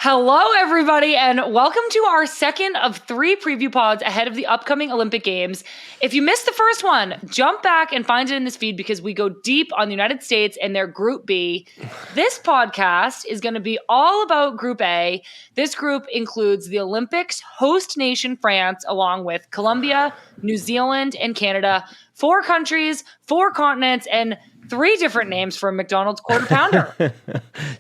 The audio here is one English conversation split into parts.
Hello, everybody, and welcome to our second of 3 preview pods ahead of the upcoming Olympic Games. If you missed the first one, jump back and find it in this feed because we go deep on the United States and their Group B. This podcast is going to be all about Group A. This group includes the Olympics host nation France, along with Colombia, New Zealand, and Canada. 4 countries, 4 continents, and 3 different names for a McDonald's Quarter Pounder.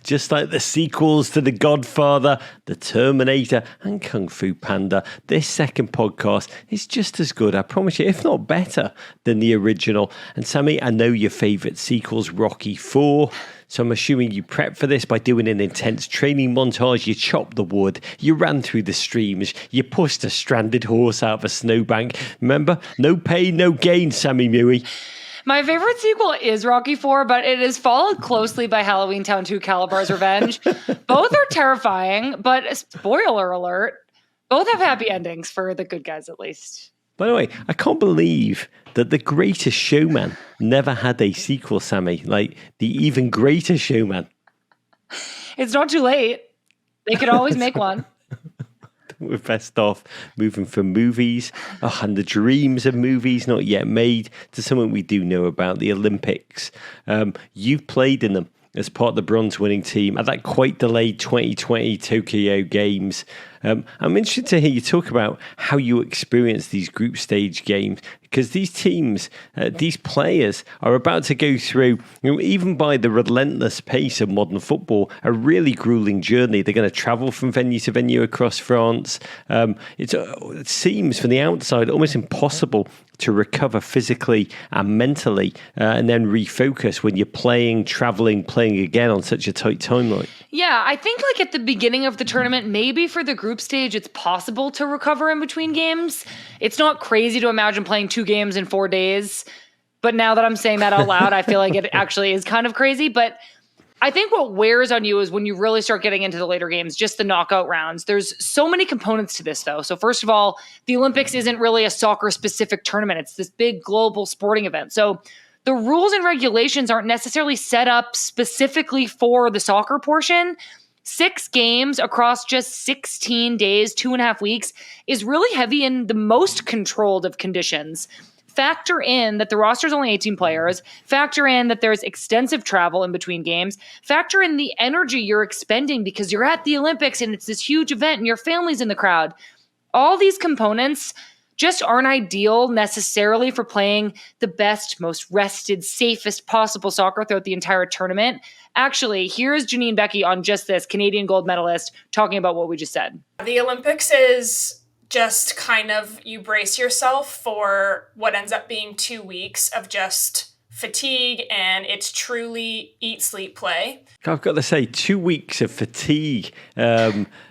Just like the sequels to The Godfather, The Terminator, and Kung Fu Panda, this second podcast is just as good, I promise you, if not better than the original. And Sammy, I know your favourite sequel's Rocky IV. So I'm assuming you prepped for this by doing an intense training montage. You chopped the wood, you ran through the streams, you pushed a stranded horse out of a snowbank. Remember, no pain, no gain, Sammy Mewis. My favorite sequel is Rocky IV, but it is followed closely by Halloween Town 2 Calabar's Revenge. Both are terrifying, but spoiler alert, both have happy endings for the good guys at least. By the way, I can't believe that The Greatest Showman never had a sequel, Sammy. Like, The Even Greater Showman. It's not too late. They could always make one. We're best off moving from movies and the dreams of movies not yet made to something we do know about, the Olympics. You've played in them as part of the bronze winning team at that quite delayed 2020 Tokyo Games. I'm interested to hear you talk about how you experience these group stage games, because these teams, these players are about to go through, even by the relentless pace of modern football, a really grueling journey. They're going to travel from venue to venue across France. It seems from the outside almost impossible to recover physically and mentally and then refocus when you're playing again on such a tight timeline. Yeah, I think like at the beginning of the tournament, maybe for the group stage, it's possible to recover in between games. It's not crazy to imagine playing 2 games in 4 days. But now that I'm saying that out loud, I feel like it actually is kind of crazy. But I think what wears on you is when you really start getting into the later games, just the knockout rounds. There's so many components to this, though. So first of all, the Olympics isn't really a soccer-specific tournament. It's this big global sporting event. So the rules and regulations aren't necessarily set up specifically for the soccer portion. 6 games across just 16 days, 2.5 weeks, is really heavy in the most controlled of conditions. Factor in that the roster is only 18 players. Factor in that there's extensive travel in between games. Factor in the energy you're expending because you're at the Olympics and it's this huge event and your family's in the crowd. All these components just aren't ideal necessarily for playing the best, most rested, safest possible soccer throughout the entire tournament. Actually, here's Janine Becky on just this, Canadian gold medalist, talking about what we just said. The Olympics is just kind of, you brace yourself for what ends up being 2 weeks of just fatigue, and it's truly eat, sleep, play. I've got to say, 2 weeks of fatigue.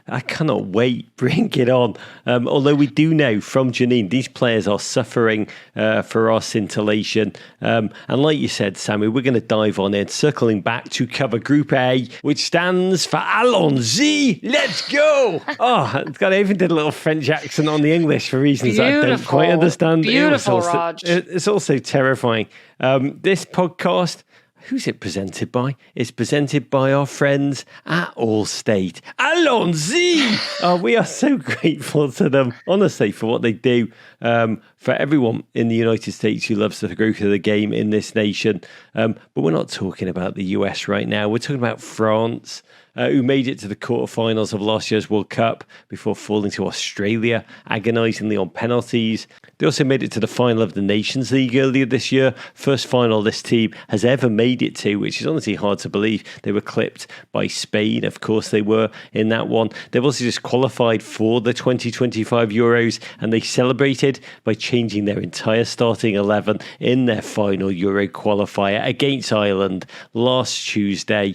I cannot wait. Bring it on. Although we do know from Janine, these players are suffering for our scintillation. And like you said, Sammy, we're going to dive on in, circling back to cover Group A, which stands for Allons-y, let's go. I even did a little French accent on the English for reasons that I don't quite understand. Beautiful, Rog. It's also terrifying. This podcast, who's it presented by? It's presented by our friends at Allstate. Allons-y! We are so grateful to them, honestly, for what they do for everyone in the United States who loves the growth of the game in this nation. But we're not talking about the US right now. We're talking about France, who made it to the quarterfinals of last year's World Cup before falling to Australia, agonisingly on penalties. They also made it to the final of the Nations League earlier this year. First final this team has ever made it to, which is honestly hard to believe. They were clipped by Spain. Of course they were in that one. They've also just qualified for the 2025 Euros, and they celebrated by changing their entire starting 11 in their final Euro qualifier against Ireland last Tuesday,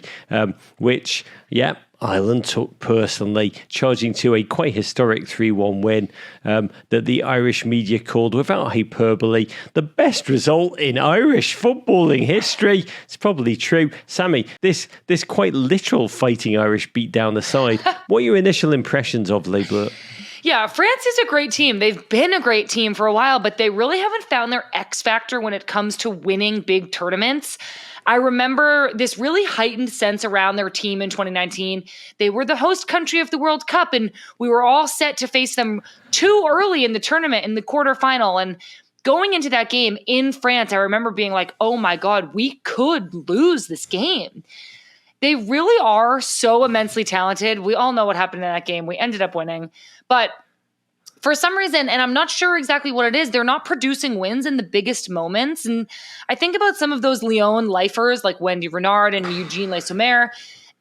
which, yeah, Ireland took personally, charging to a quite historic 3-1 win that the Irish media called, without hyperbole, the best result in Irish footballing history. It's probably true. Sammy, this quite literal fighting Irish beat down the side. What are your initial impressions of Les Bleus? Yeah, France is a great team. They've been a great team for a while, but they really haven't found their X factor when it comes to winning big tournaments. I remember this really heightened sense around their team in 2019. They were the host country of the World Cup, and we were all set to face them too early in the tournament in the quarterfinal. And going into that game in France, I remember being like, oh my God, we could lose this game. They really are so immensely talented. We all know what happened in that game. We ended up winning. But for some reason, and I'm not sure exactly what it is, they're not producing wins in the biggest moments. And I think about some of those Lyon lifers like Wendy Renard and Eugene Le Sommer,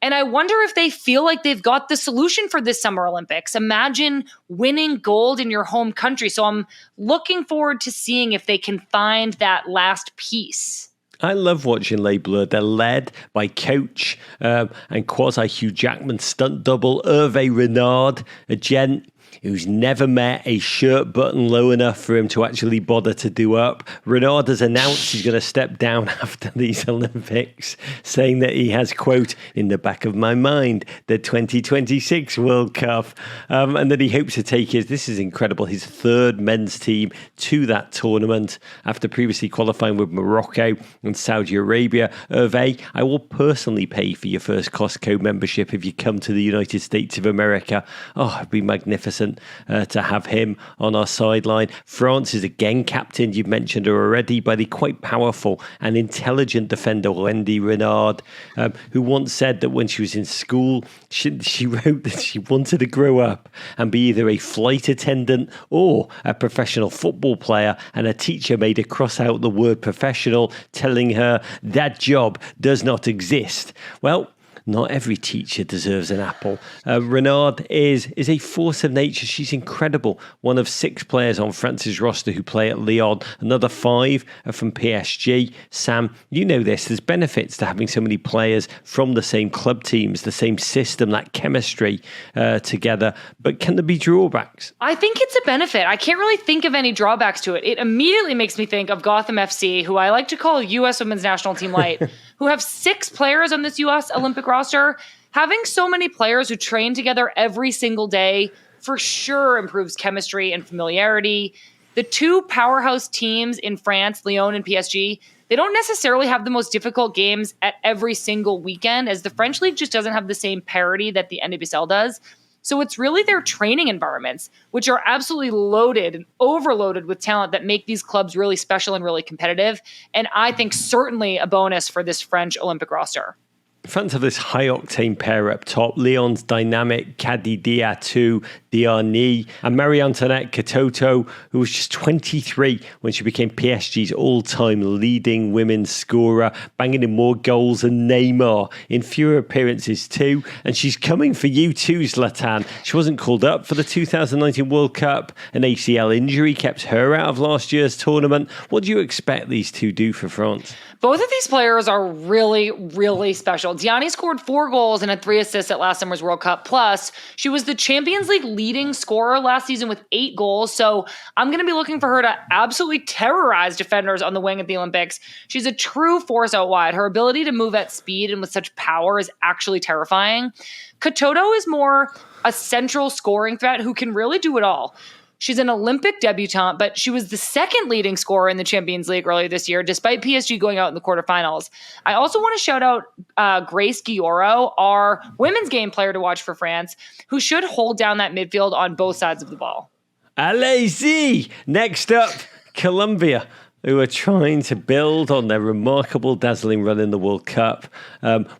and I wonder if they feel like they've got the solution for this Summer Olympics. Imagine winning gold in your home country. So I'm looking forward to seeing if they can find that last piece. I love watching Les Bleus. They're led by coach and quasi-Hugh Jackman stunt double Hervé Renard, a gent who's never met a shirt button low enough for him to actually bother to do up. Renard has announced he's going to step down after these Olympics, saying that he has, quote, in the back of my mind, the 2026 World Cup, and that he hopes to take this is incredible, his third men's team to that tournament after previously qualifying with Morocco and Saudi Arabia. Hervé, I will personally pay for your first Costco membership if you come to the United States of America. Oh, it'd be magnificent to have him on our sideline. France is again captained, you've mentioned her already, by the quite powerful and intelligent defender Wendy Renard, who once said that when she was in school, she wrote that she wanted to grow up and be either a flight attendant or a professional football player, and a teacher made her cross out the word professional, telling her that job does not exist. Well, not every teacher deserves an apple. Renard is a force of nature. She's incredible. One of 6 players on France's roster who play at Lyon. Another 5 are from PSG. Sam, you know this. There's benefits to having so many players from the same club teams, the same system, that chemistry together. But can there be drawbacks? I think it's a benefit. I can't really think of any drawbacks to it. It immediately makes me think of Gotham FC, who I like to call U.S. Women's National Team Light, who have 6 players on this U.S. Olympic roster. Having so many players who train together every single day for sure improves chemistry and familiarity. The 2 powerhouse teams in France, Lyon and PSG, they don't necessarily have the most difficult games at every single weekend, as the French league just doesn't have the same parity that the NWSL does. So it's really their training environments, which are absolutely loaded and overloaded with talent, that make these clubs really special and really competitive. And I think certainly a bonus for this French Olympic roster. France have this high-octane pair up top. Lyon's dynamic Kadidiatou Diarni and Marie-Antoinette Katoto, who was just 23 when she became PSG's all-time leading women's scorer, banging in more goals than Neymar in fewer appearances too. And she's coming for you too, Zlatan. She wasn't called up for the 2019 World Cup. An ACL injury kept her out of last year's tournament. What do you expect these two do for France? Both of these players are really, really special. Diani scored 4 goals and had 3 assists at last summer's World Cup. Plus, she was the Champions League leading scorer last season with 8 goals. So I'm going to be looking for her to absolutely terrorize defenders on the wing at the Olympics. She's a true force out wide. Her ability to move at speed and with such power is actually terrifying. Katoto is more a central scoring threat who can really do it all. She's an Olympic debutante, but she was the 2nd leading scorer in the Champions League earlier this year, despite PSG going out in the quarterfinals. I also want to shout out Grace Guilloro, our women's game player to watch for France, who should hold down that midfield on both sides of the ball. Allez-y! Next up, Colombia, who are trying to build on their remarkable, dazzling run in the World Cup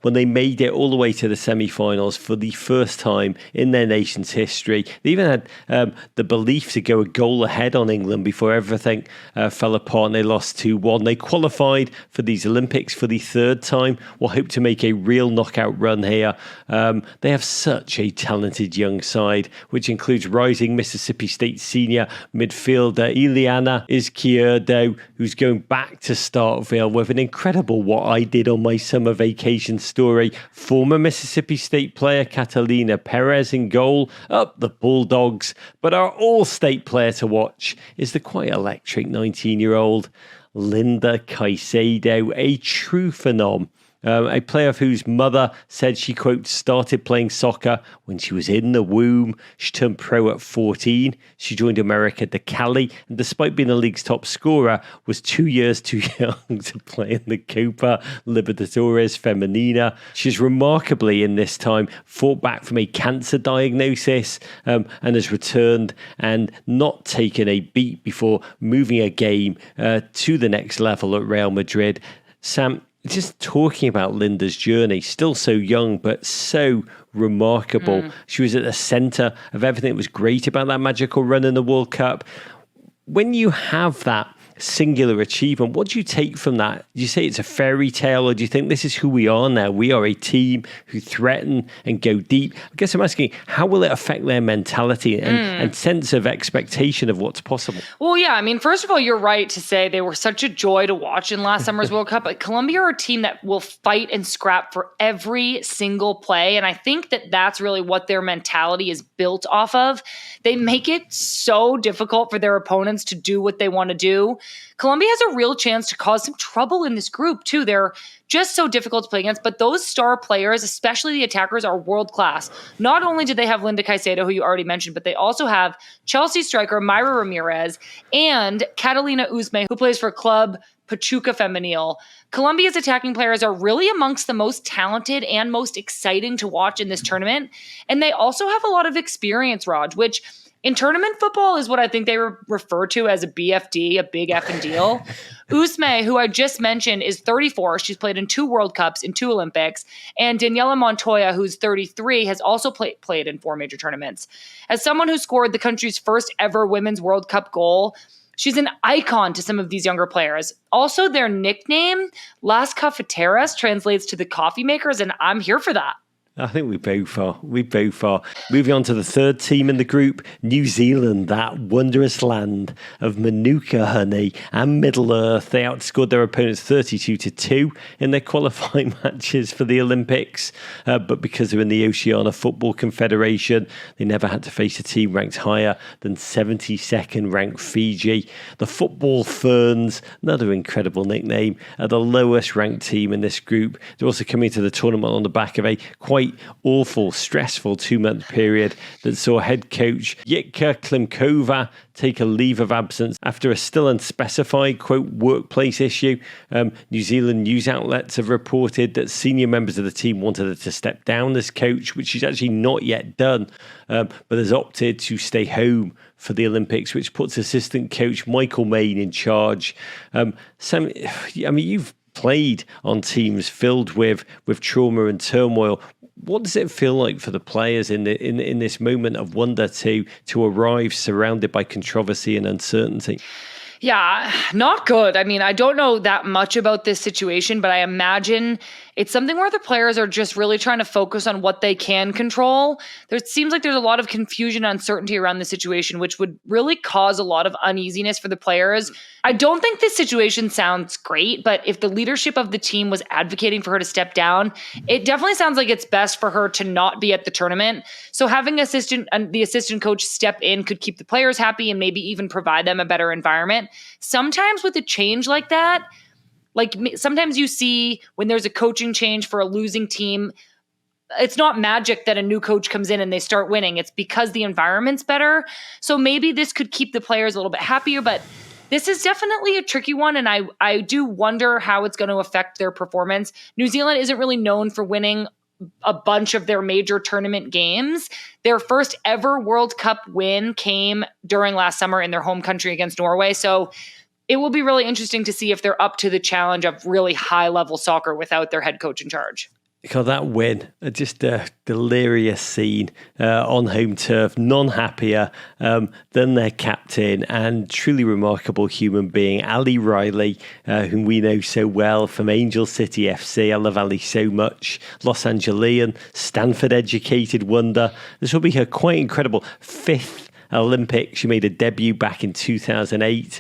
when they made it all the way to the semi-finals for the first time in their nation's history. They even had the belief to go a goal ahead on England before everything fell apart and they lost 2-1. They qualified for these Olympics for the 3rd time. We'll hope to make a real knockout run here. They have such a talented young side, which includes rising Mississippi State senior midfielder Ileana Izquierdo, who's going back to Starkville with an incredible What I Did on My Summer Vacation story. Former Mississippi State player Catalina Perez in goal, up the Bulldogs. But our Allstate player to watch is the quite electric 19-year-old Linda Caicedo, a true phenom. A player whose mother said she, quote, started playing soccer when she was in the womb. She turned pro at 14. She joined America de Cali, and despite being the league's top scorer, was 2 years too young to play in the Copa Libertadores Femenina. She's remarkably, in this time, fought back from a cancer diagnosis and has returned and not taken a beat before moving a game to the next level at Real Madrid. Sam, just talking about Linda's journey, still so young, but so remarkable. She was at the centre of everything that was great about that magical run in the World Cup. When you have that singular achievement, what do you take from that? Do you say it's a fairy tale, or do you think this is who we are now? We are a team who threaten and go deep. I guess I'm asking, how will it affect their mentality and sense of expectation of what's possible? Well, yeah, I mean, first of all, you're right to say they were such a joy to watch in last summer's World Cup. But Colombia are a team that will fight and scrap for every single play. And I think that that's really what their mentality is built off of. They make it so difficult for their opponents to do what they want to do. Colombia has a real chance to cause some trouble in this group, too. They're just so difficult to play against, but those star players, especially the attackers, are world class. Not only do they have Linda Caicedo, who you already mentioned, but they also have Chelsea striker Mayra Ramirez and Catalina Uzme, who plays for Club Pachuca Femenil. Colombia's attacking players are really amongst the most talented and most exciting to watch in this tournament. And they also have a lot of experience, Raj, which in tournament football is what I think they refer to as a BFD, a big effing deal. Uzme, who I just mentioned, is 34. She's played in 2 World Cups, in 2 Olympics. And Daniela Montoya, who's 33, has also played in 4 major tournaments. As someone who scored the country's first ever Women's World Cup goal, she's an icon to some of these younger players. Also, their nickname, Las Cafeteras, translates to the coffee makers, and I'm here for that. I think we both are. Moving on to the third team in the group, New Zealand, that wondrous land of Manuka honey and Middle Earth. They outscored their opponents 32-2 in their qualifying matches for the Olympics. But because they're in the Oceania Football Confederation, they never had to face a team ranked higher than 72nd ranked Fiji. The Football Ferns, another incredible nickname, are the lowest ranked team in this group. They're also coming to the tournament on the back of a quite awful, stressful 2-month period that saw head coach Jitka Klimkova take a leave of absence after a still unspecified, quote, workplace issue. New Zealand news outlets have reported that senior members of the team wanted her to step down as coach, which she's actually not yet done, but has opted to stay home for the Olympics, which puts assistant coach Michael Main in charge. Sam, I mean, you've played on teams filled with trauma and turmoil. What does it feel like for the players in this moment of wonder to arrive surrounded by controversy and uncertainty? Yeah, not good. I mean, I don't know that much about this situation, but I imagine it's something where the players are just really trying to focus on what they can control. There seems like there's a lot of confusion and uncertainty around the situation, which would really cause a lot of uneasiness for the players. I don't think this situation sounds great, but if the leadership of the team was advocating for her to step down, it definitely sounds like it's best for her to not be at the tournament. So having the assistant coach step in could keep the players happy and maybe even provide them a better environment. Sometimes with a change like that, like sometimes you see when there's a coaching change for a losing team, it's not magic that a new coach comes in and they start winning. It's because the environment's better. So maybe this could keep the players a little bit happier, but this is definitely a tricky one, and I do wonder how it's going to affect their performance. New Zealand isn't really known for winning a bunch of their major tournament games. Their first ever World Cup win came during last summer in their home country against Norway. So it will be really interesting to see if they're up to the challenge of really high-level soccer without their head coach in charge. God, that win, just a delirious scene on home turf, none happier than their captain and truly remarkable human being, Ali Riley, whom we know so well from Angel City FC. I love Ali so much. Los Angelian, Stanford-educated wonder. This will be her quite incredible 5th Olympics. She made a debut back in 2008.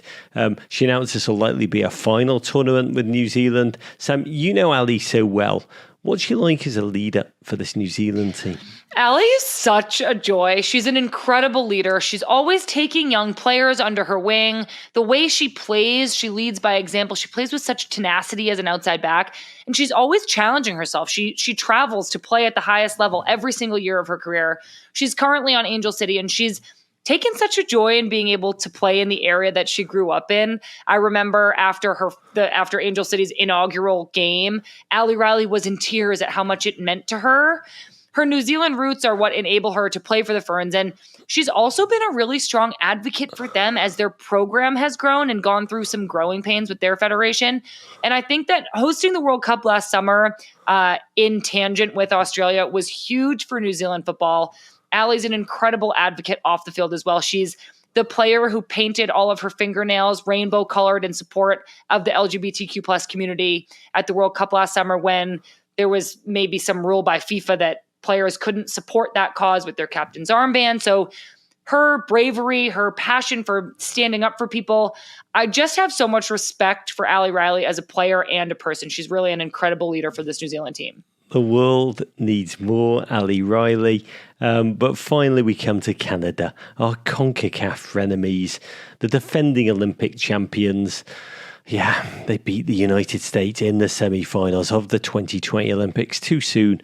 She announced this will likely be a final tournament with New Zealand. Sam, you know Ali so well. What's she like as a leader for this New Zealand team? Allie is such a joy. She's an incredible leader. She's always taking young players under her wing. The way she plays, she leads by example. She plays with such tenacity as an outside back, and she's always challenging herself. She travels to play at the highest level every single year of her career. She's currently on Angel City, and she's taken such a joy in being able to play in the area that she grew up in. I remember after Angel City's inaugural game, Allie Riley was in tears at how much it meant to her. Her New Zealand roots are what enable her to play for the Ferns, and she's also been a really strong advocate for them as their program has grown and gone through some growing pains with their federation. And I think that hosting the World Cup last summer in tangent with Australia was huge for New Zealand football. Allie's an incredible advocate off the field as well. She's the player who painted all of her fingernails rainbow colored in support of the LGBTQ plus community at the World Cup last summer, when there was maybe some rule by FIFA that players couldn't support that cause with their captain's armband. So her bravery, her passion for standing up for people, I just have so much respect for Allie Riley as a player and a person. She's really an incredible leader for this New Zealand team. The world needs more Allie Riley. But finally, we come to Canada, our CONCACAF frenemies, the defending Olympic champions. Yeah, they beat the United States in the semi-finals of the 2020 Olympics too soon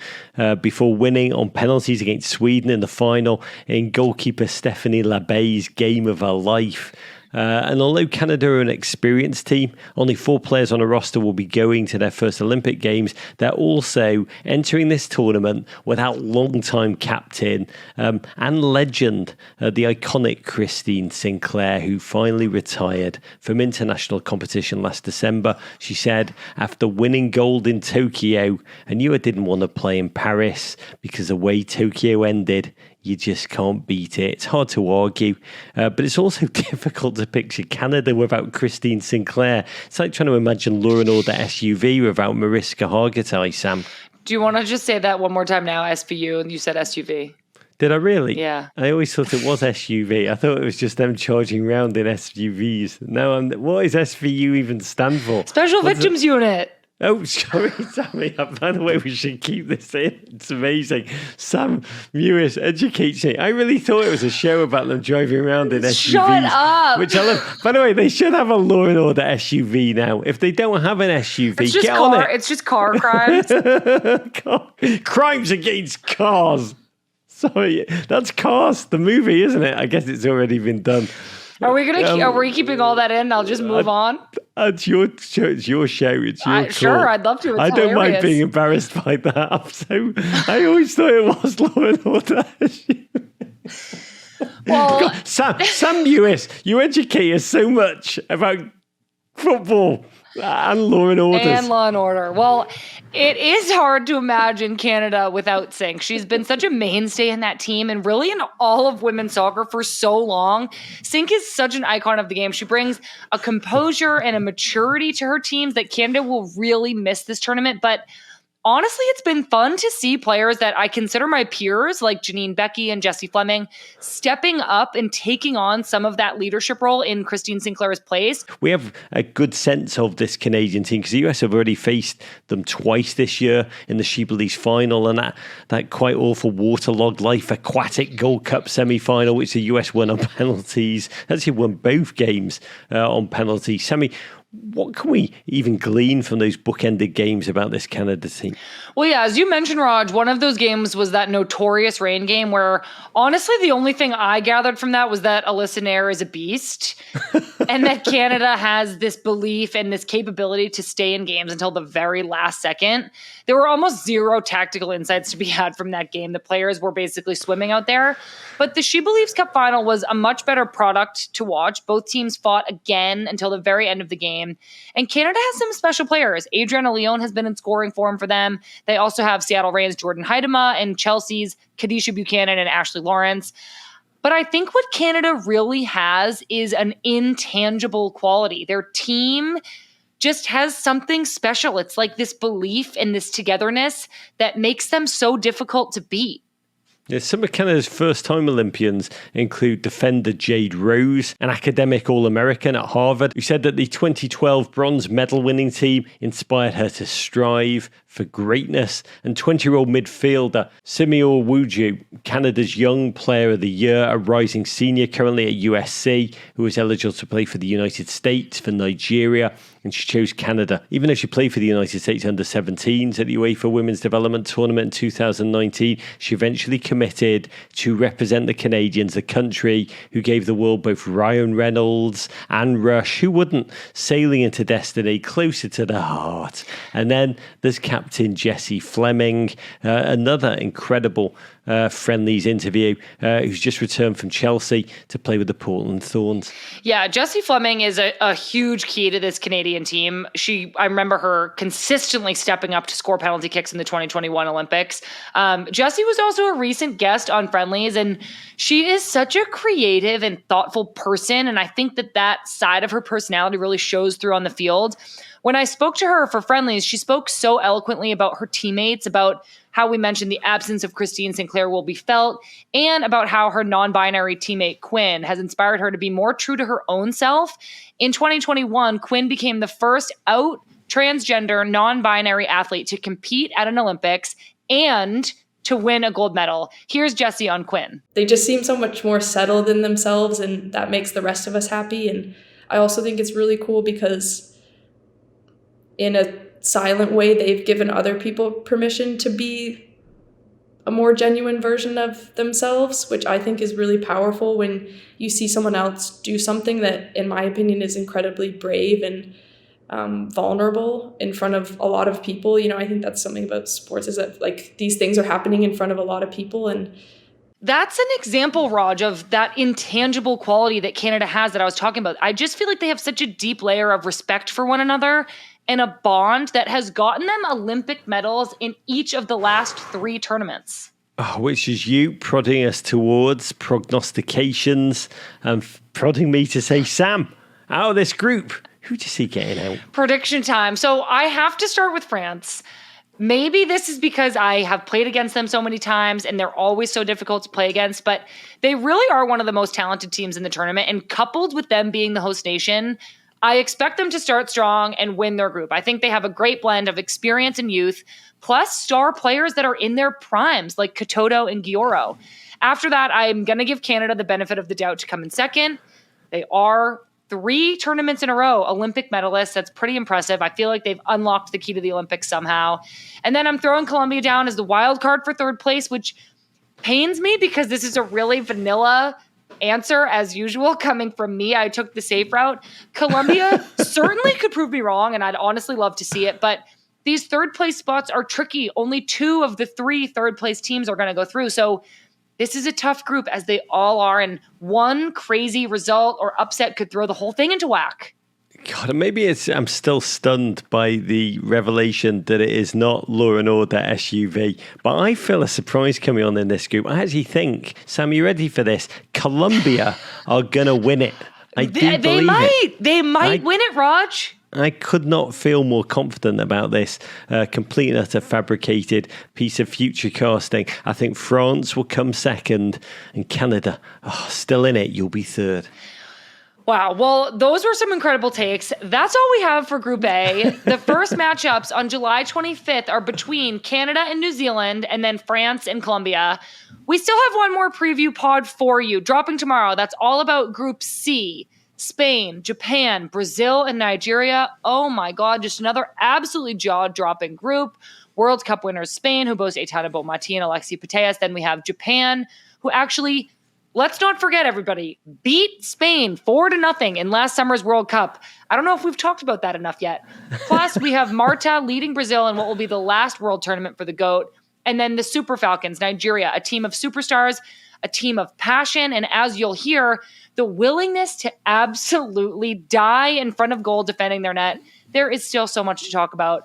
before winning on penalties against Sweden in the final in goalkeeper Stephanie Labey's game of her life. And although Canada are an experienced team, only 4 players on a roster will be going to their first Olympic Games. They're also entering this tournament without long-time captain and legend, the iconic Christine Sinclair, who finally retired from international competition last December. She said, after winning gold in Tokyo, I knew I didn't want to play in Paris because the way Tokyo ended, you just can't beat it. It's hard to argue, but it's also difficult to picture Canada without Christine Sinclair. It's like trying to imagine Law and Order SUV without Mariska Hargitay, Sam. Do you want to just say that one more time now, SVU, and you said SUV? Did I really? Yeah. I always thought it was SUV. I thought it was just them charging around in SUVs. No, what does SVU even stand for? Special Victims Unit. Oh, sorry, Sammy. By the way, we should keep this in. It's amazing. Sam Mewis educates me. I really thought it was a show about them driving around in SUVs. Shut up. Which I love. By the way, they should have a Law and Order SUV now. If they don't have an SUV, get on it. It's just car crimes. Crimes against cars. Sorry, that's Cars, the movie, isn't it? I guess it's already been done. Are we keeping all that in? I'll just move on. It's your show. It's your call. Sure, I'd love to. It's I don't hilarious. mind being embarrassed by that. I always thought it was Law and Order. Well, God, Sam Mewis, you educate us so much about football and Law and Order. And Law and Order. Well, it is hard to imagine Canada without Sink. She's been such a mainstay in that team and really in all of women's soccer for so long. Sink is such an icon of the game. She brings a composure and a maturity to her teams that Canada will really miss this tournament. But honestly, it's been fun to see players that I consider my peers, like Janine Becky and Jessie Fleming, stepping up and taking on some of that leadership role in Christine Sinclair's place. We have a good sense of this Canadian team because the US have already faced them twice this year in the She Believes final, and that quite awful waterlogged Life Aquatic Gold Cup semi-final, which the US won on penalties. Actually won both games on penalties. Sammy, what can we even glean from those bookended games about this Canada team? Well, yeah, as you mentioned, Raj, one of those games was that notorious rain game where, honestly, the only thing I gathered from that was that Alyssa Nair is a beast and that Canada has this belief and this capability to stay in games until the very last second. There were almost zero tactical insights to be had from that game. The players were basically swimming out there. But the She Believes Cup final was a much better product to watch. Both teams fought again until the very end of the game. And Canada has some special players. Adriana Leon has been in scoring form for them. They also have Seattle Reigns' Jordan Huitema and Chelsea's Kadisha Buchanan and Ashley Lawrence. But I think what Canada really has is an intangible quality. Their team just has something special. It's like this belief and this togetherness that makes them so difficult to beat. Yeah, some of Canada's first-time Olympians include defender Jade Rose, an academic All-American at Harvard, who said that the 2012 bronze medal-winning team inspired her to strive for greatness. And 20-year-old midfielder Simeo Wuju, Canada's Young Player of the Year, a rising senior currently at USC, who was eligible to play for the United States, for Nigeria, and she chose Canada. Even though she played for the United States under-17s at the UEFA Women's Development Tournament in 2019, she eventually committed to represent the Canadians, the country who gave the world both Ryan Reynolds and Rush. Who wouldn't? Sailing into destiny, closer to the heart. And then there's Captain Jessie Fleming, another incredible friendlies interview, who's just returned from Chelsea to play with the Portland Thorns. Yeah, Jessie Fleming is a huge key to this Canadian team. I remember her consistently stepping up to score penalty kicks in the 2021 Olympics. Jessie was also a recent guest on Friendlies, and she is such a creative and thoughtful person, and I think that side of her personality really shows through on the field. When I spoke to her for Friendlies, she spoke so eloquently about her teammates, about how we mentioned the absence of Christine Sinclair will be felt, and about how her non-binary teammate Quinn has inspired her to be more true to her own self. In 2021, Quinn became the first out transgender non-binary athlete to compete at an Olympics and to win a gold medal. Here's Jessie on Quinn. They just seem so much more settled in themselves, and that makes the rest of us happy. And I also think it's really cool because in a silent way, they've given other people permission to be a more genuine version of themselves, which I think is really powerful when you see someone else do something that, in my opinion, is incredibly brave and vulnerable in front of a lot of people. You know, I think that's something about sports, is that like these things are happening in front of a lot of people. And that's an example, Raj, of that intangible quality that Canada has that I was talking about. I just feel like they have such a deep layer of respect for one another and a bond that has gotten them Olympic medals in each of the last 3 tournaments. Oh, which is you prodding us towards prognostications and prodding me to say, Sam, out of this group, who do you see getting out? Prediction time. So I have to start with France. Maybe this is because I have played against them so many times and they're always so difficult to play against, but they really are one of the most talented teams in the tournament. And coupled with them being the host nation, I expect them to start strong and win their group. I think they have a great blend of experience and youth, plus star players that are in their primes, like Katoto and Gioro. After that, I'm going to give Canada the benefit of the doubt to come in second. They are 3 tournaments in a row Olympic medalists. That's pretty impressive. I feel like they've unlocked the key to the Olympics somehow. And then I'm throwing Colombia down as the wild card for 3rd place, which pains me because this is a really vanilla answer as usual coming from me. I took the safe route. Colombia certainly could prove me wrong, and I'd honestly love to see it, but these 3rd place spots are tricky. Only 2 of the 3 3rd place teams are going to go through. So this is a tough group, as they all are, and one crazy result or upset could throw the whole thing into whack. God, maybe I'm still stunned by the revelation that it is not Law and Order SUV, but I feel a surprise coming on in this group. I actually think, Sam, you ready for this? Colombia are going to win it. They might win it, Raj. I could not feel more confident about this complete and utter fabricated piece of future casting. I think France will come second and Canada, still in it, you'll be third. Wow. Well, those were some incredible takes. That's all we have for Group A. The first matchups on July 25th are between Canada and New Zealand, and then France and Colombia. We still have one more preview pod for you, dropping tomorrow. That's all about Group C. Spain, Japan, Brazil, and Nigeria. Oh my God, just another absolutely jaw-dropping group. World Cup winners Spain, who boast Aitana Bonmati and Alexis Putellas. Then we have Japan, who actually, let's not forget, everybody, beat Spain 4-0 in last summer's World Cup. I don't know if we've talked about that enough yet. Plus, we have Marta leading Brazil in what will be the last world tournament for the GOAT. And then the Super Falcons, Nigeria, a team of superstars, a team of passion, and as you'll hear, the willingness to absolutely die in front of goal defending their net. There is still so much to talk about.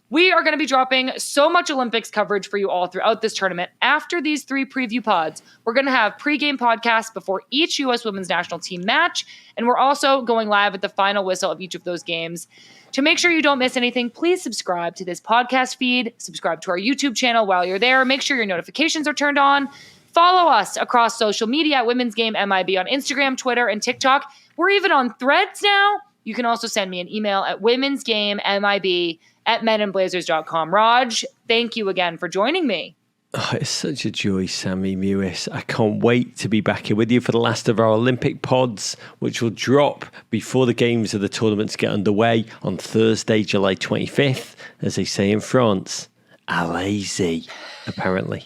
We are going to be dropping so much Olympics coverage for you all throughout this tournament. After these 3 preview pods, we're going to have pregame podcasts before each U.S. women's national team match, and we're also going live at the final whistle of each of those games. To make sure you don't miss anything, please subscribe to this podcast feed, subscribe to our YouTube channel while you're there, make sure your notifications are turned on, follow us across social media at Women's Game MIB on Instagram, Twitter, and TikTok. We're even on Threads now. You can also send me an email at womensgamemib at meninblazers.com. Raj, thank you again for joining me. Oh, it's such a joy, Sammy Mewis. I can't wait to be back here with you for the last of our Olympic pods, which will drop before the games of the tournaments get underway on Thursday, July 25th, as they say in France. Allez-y, apparently.